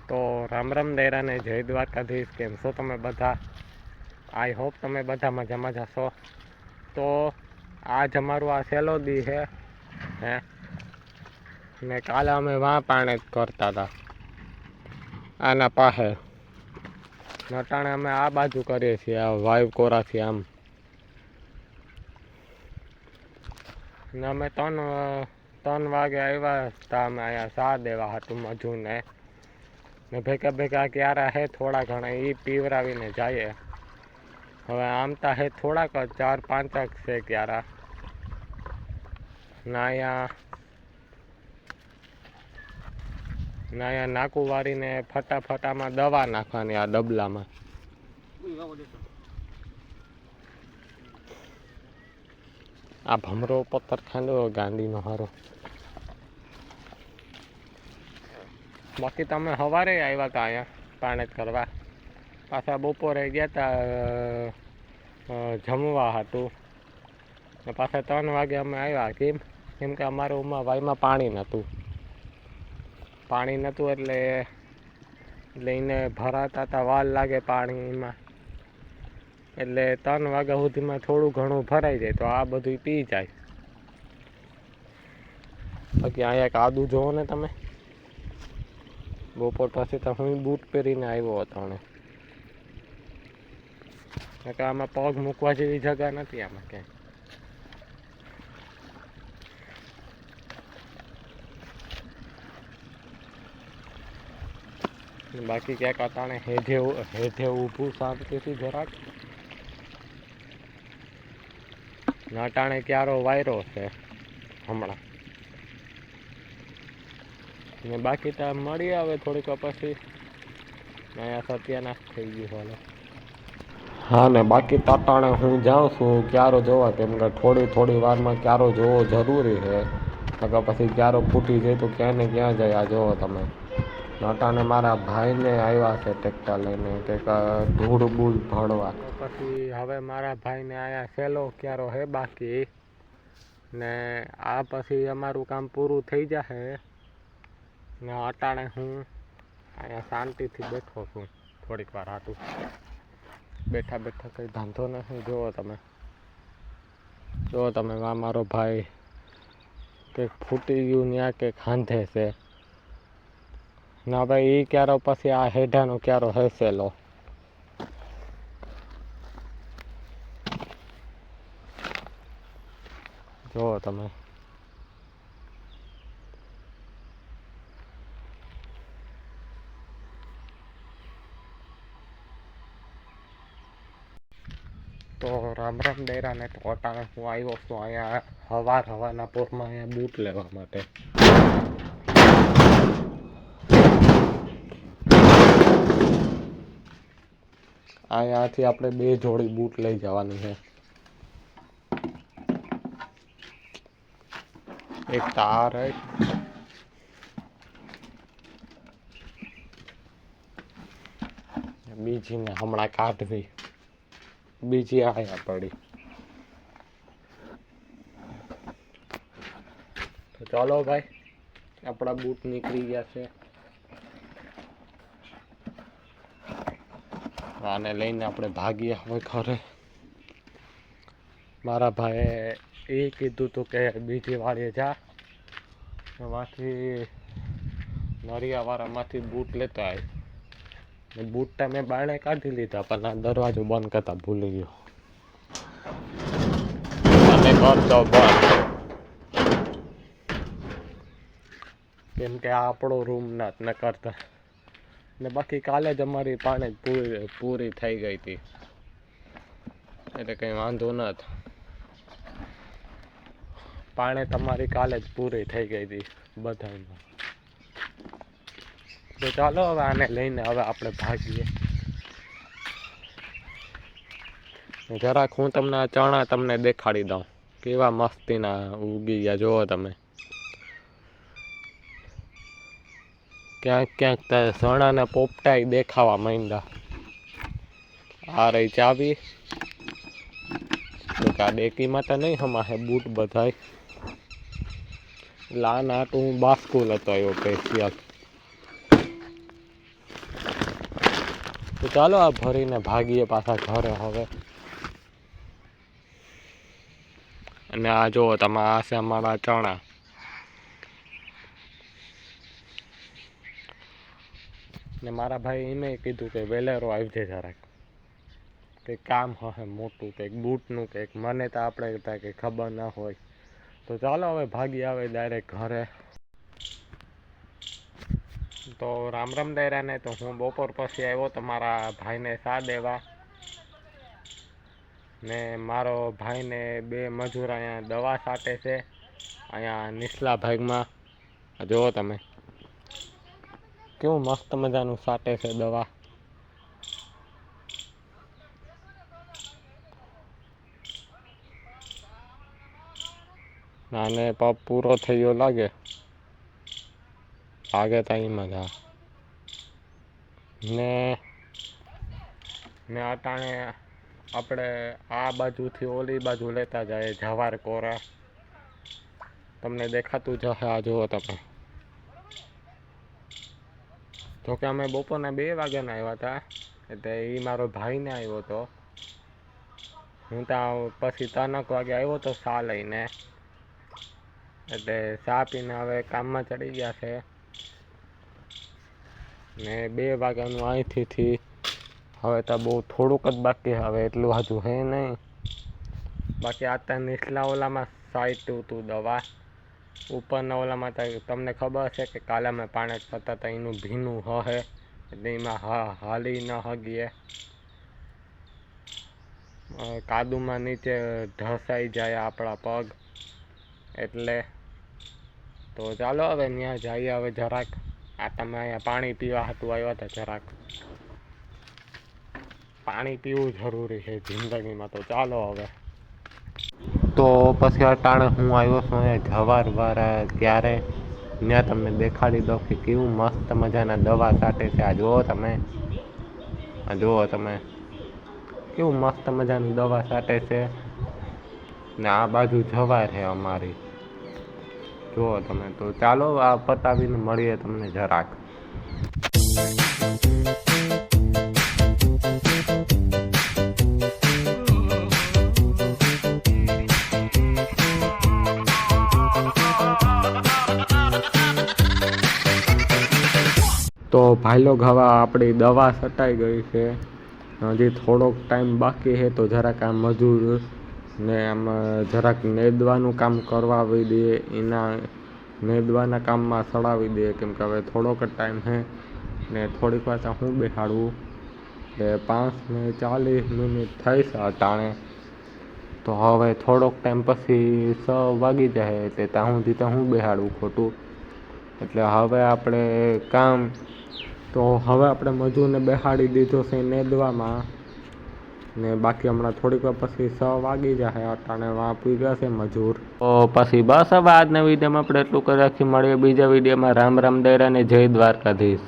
તો રામ રામ દૈરા ને જય દ્વારકાધીશ. કેમ છો તમે બધા? આઈ હોપ તમે બધા મજામાં જશો. તો આજ અમારું આ સહેલો દી છે હે ને કાલે અમે વાં પાણે જ કરતા હતા આના પાસે. નટાણે અમે આ બાજુ કરીએ છીએ, આ વાયુ કોરાથી આમ. ને અમે ત્રણ વાગે આવ્યા હતા અમે અહીંયા સા દેવા હતું મજૂને ને ભેગા ભેગા ક્યારા હે થોડા ઘણા એ પીવરાવીને જઈએ. હવે આમ તા હે થોડાક 4-5 છે ક્યારા ને અહીંયા નાકું વારીને ફટાફટામાં દવા નાખવાની આ ડબલામાં. આ ભમરો પથ્થર ખાંડો ગાંડીનો હારો. બાકી તમે સવારે આવ્યા હતા અહીંયા પાણી જ કરવા, પાછા બપોરે ગયા હતા જમવા હતું ને પાછા 3 વાગે અમે આવ્યા. કેમ કે અમારું વાયમાં પાણી નહોતું એટલે એને ભરાતા હતા વાર લાગે પાણીમાં, એટલે 3 વાગ્યા સુધીમાં થોડું ઘણું ભરાઈ જાય તો આ બધું પી જાય. બાકી અહીંયા કાદુ જોવો ને તમે, બપોર પછી તો હું બૂટ પહેરીને આવ્યો હતો ને આમાં પગ મૂકવા જેવી જગ્યા નથી આમાં ક્યાંય. બાકી ક્યાંક અટાણે હેઠે ઊભું શાંતિથી જરાક અટાણે ક્યારો વાયરો છે હમણાં ને. બાકી તો મળી આવે થોડીક પછી અહીંયા સત્યાનાશ થઈ ગયું હાલો. હા ને બાકી તટાણે હું જાઉં છું ક્યારો જોવા, કેમ કે થોડી વારમાં ક્યારો જોવો જરૂરી છે, નકર પછી ક્યારો ફૂટી જાય તો ક્યાં ને ક્યાં જાય. આ જોવો તમે નટાને મારા ભાઈને આવ્યા છે ટ્રેક્ટર લઈને કંઈક ધૂળ બૂળ ભરવા. પછી હવે મારા ભાઈને આયા સહેલો ક્યારો હે બાકી ને આ પછી અમારું કામ પૂરું થઈ જશે ને અટાણે હું અહીંયા શાંતિથી બેઠો છું થોડીક વાર હાટું. બેઠા કંઈ ધંધો નથી. જુઓ તમે વા મારો ભાઈ કંઈક ફૂટી ગયું ત્યાં કંઈક હાંધે છે ના ભાઈ. એ ક્યારો પછી આ હેઠાનો ક્યારો હસેલો. જુઓ તમે તો રામ રામ ડેરાને તો અટાણે હું આવ્યો છું અહીંયા હવારના પોરમાં અહીંયા બૂટ લેવા માટે. અહીંયાથી આપણે 2 જોડી બૂટ લઈ જવાની છે. એક તાર હે બીજીને હમણાં કાઢવી, બીજી અહીંયા પડી. તો ચાલો ભાઈ આપણા બૂટ નીકળી ગયા છે. આને લઈને આપણે ભાગીએ હવે ઘરે. મારા ભાઈએ એ કીધું હતું કે બીજી વાળીએ જા, એમાંથી નરિયાવાળામાંથી બૂટ લેતો આવી. બૂટটা મેં બારણે કાઢી લીધા પણ આ દરવાજો બંધ કરતા ભૂલી ગયો. અને કરતો બંધ, કેમ કે આ આપણો રૂમ ન કરતા ને. બાકી કાલે જ અમારી પાણી પૂરી થઈ ગઈ હતી એટલે કંઈ વાંધો નથી. પાણી તમારી કાલે જ પૂરી થઈ ગઈ હતી બધામાં. તો ચાલો હવે આને લઈને હવે આપણે ભાગીએ. જરાક હું તમને આ ચણા તમને દેખાડી દઉં કેવા મસ્તીના ઉગી ગયા. જુઓ તમે ક્યાંક ચણાને પોપટાઈ દેખાવા માંડ્યા. આ રહી ચાવી. તો આ ડેકીમાં તો નહીં હમાશે બૂટ બધાય. લાન આટું હું બાસ્કુલ હતો આવ્યો સ્પેશિયલ. તો ચાલો આ ભરીને ભાગીએ પાછા ઘરે હવે. અને આ જુઓ તમે, આ છે અમારા ચણા. ને મારા ભાઈ એને કીધું કે વેલેરો આવી જાય જરાક, કંઈક કામ હશે મોટું, કંઈક બૂટનું કંઈક, મને તો આપણે ત્યાં કંઈ ખબર ના હોય. તો ચાલો હવે ભાગી આવે ડાયરેક્ટ ઘરે. તો રામ રામ દાયરાને. તો હું બપોર પછી આવ્યો તો મારા ભાઈને સા દેવા, ને મારો ભાઈને 2 મજૂર અહીંયા દવા છાંટે છે અહીંયા નીચલા ભાગમાં. જુઓ તમે કેવું મસ્ત મજાનું છાંટે છે દવા. આને પગ પૂરો થઈ ગયો લાગે ટાઈમ જ. ને અટાણે આપણે આ બાજુથી ઓલી બાજુ લેતા જાય જવાર કોરા. તમને દેખાતું જ હશે. આ જુઓ તમે. જોકે અમે બપોરના 2 વાગ્યાના આવ્યા હતા, એટલે એ મારો ભાઈને આવ્યો હતો. હું ત્યાં પછી 3 વાગે આવ્યો તો ચા લઈને, એટલે ચા પીને હવે કામમાં ચડી ગયા છે. ને 2 વાગ્યાનું અહીંથી હવે તો બહુ થોડુંક જ બાકી, હવે એટલું હજુ હે નહીં. બાકી આ ત્યાં નીચલા ઓલામાં સાઈટું હતું દવા, ઉપરના ઓલામાં તમને ખબર હશે કે કાલે અમે પાણી કરતા હતા, એનું ભીનું હે એટલે એમાં હાલી ન હગીએ. કાદુમાં નીચે ઢસાઈ જાય આપણા પગ, એટલે તો ચાલો હવે ત્યાં જઈએ હવે જરાક. આ તમે અહીંયા પાણી પીવા હતું આવ્યા હતા, જરાક પાણી પીવું જરૂરી છે જિંદગીમાં. તો ચાલો હવે. તો પછી અટાણે હું આવ્યો છું અહીંયા જવારવાળા, ત્યારે ત્યાં તમને દેખાડી દઉં કે કેવું મસ્ત મજાના દવા છાંટે છે. આ જુઓ તમે, આ જુઓ તમે કેવું મસ્ત મજાની દવા છાંટે છે. ને આ બાજુ જવાર છે અમારી, જુઓ તમે. તો ચાલો આ પતાવીને મળીએ તમને જરાક. તો ભાઈ લોગ હવે આપણી દવા છટાઈ ગઈ છે, હજી થોડોક ટાઈમ બાકી છે. તો જરાક આ મજૂર ને આમ જરાક નેદવાનું કામ કરવાવી દઈએ, એના નેદવાના કામમાં સડાવી દઈએ, કેમ કે હવે થોડોક જ ટાઈમ છે. ને થોડીક વાર હું બેસાડવું એટલે 5 ને 40 મિનિટ થઈ છે અટાણે. તો હવે થોડોક ટાઈમ પછી 6 વાગી જાય, એટલે ત્યાં સુધી તો હું બેસાડવું ખોટું. એટલે હવે આપણે કામ, તો હવે આપણે મજૂરને બેસાડી દીધો છે નેદવામાં. ને બાકી હમણાં થોડીક વાર પછી 6 વાગી જાય, અટાણે વાં પૂર્યા છે મજૂર. તો પછી બસ હવે આજના વિડીયોમાં આપણે એટલું કરી રાખી. મળીએ બીજા વિડીયોમાં. રામ રામ દાયરા ને જય દ્વારકાધીશ.